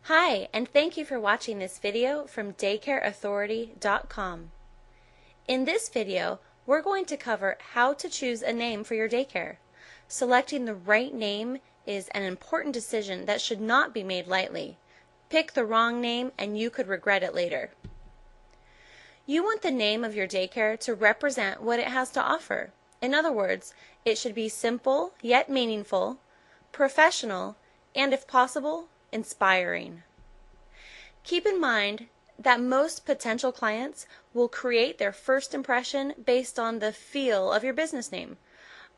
Hi, and thank you for watching this video from daycareauthority.com. In this video, we're going to cover how to choose a name for your daycare. Selecting the right name is an important decision that should not be made lightly. Pick the wrong name and you could regret it later. You want the name of your daycare to represent what it has to offer. In other words, it should be simple yet meaningful, professional, and if possible, inspiring. Keep in mind that most potential clients will create their first impression based on the feel of your business name.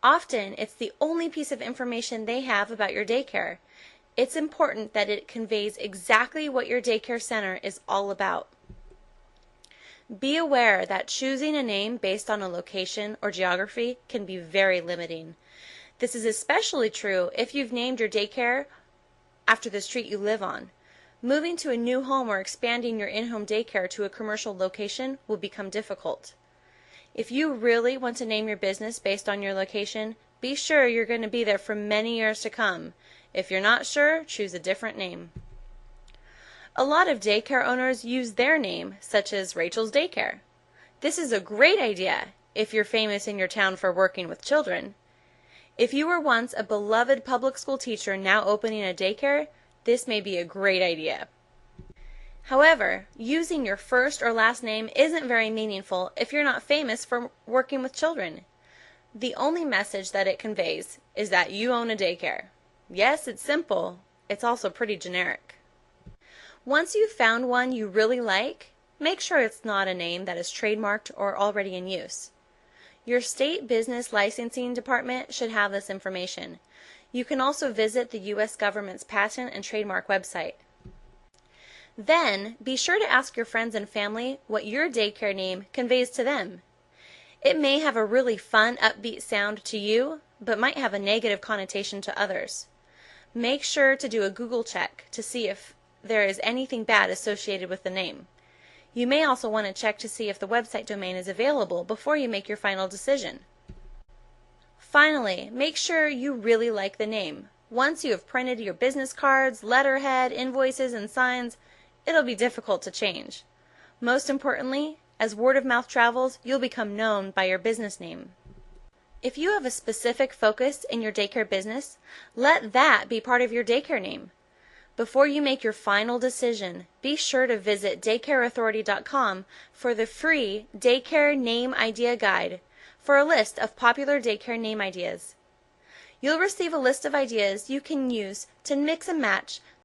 Often, it's the only piece of information they have about your daycare. It's important that it conveys exactly what your daycare center is all about. Be aware that choosing a name based on a location or geography can be very limiting. This is especially true if you've named your daycare after the street you live on. Moving to a new home or expanding your in-home daycare to a commercial location will become difficult. If you really want to name your business based on your location, be sure you're going to be there for many years to come. If you're not sure, choose a different name. A lot of daycare owners use their name, such as Rachel's Daycare. This is a great idea if you're famous in your town for working with children. If you were once a beloved public school teacher now opening a daycare, this may be a great idea. However, using your first or last name isn't very meaningful if you're not famous for working with children. The only message that it conveys is that you own a daycare. Yes, it's simple. It's also pretty generic. Once you've found one you really like, make sure it's not a name that is trademarked or already in use. Your state business licensing department should have this information. You can also visit the U.S. government's patent and trademark website. Then, be sure to ask your friends and family what your daycare name conveys to them. It may have a really fun, upbeat sound to you, but might have a negative connotation to others. Make sure to do a Google check to see if there is anything bad associated with the name. You may also want to check to see if the website domain is available before you make your final decision. Finally, make sure you really like the name. Once you have printed your business cards, letterhead, invoices, and signs, it'll be difficult to change. Most importantly, as word of mouth travels, you'll become known by your business name. If you have a specific focus in your daycare business, let that be part of your daycare name. Before you make your final decision, be sure to visit daycareauthority.com for the free Daycare Name Idea Guide for a list of popular daycare name ideas. You'll receive a list of ideas you can use to mix and match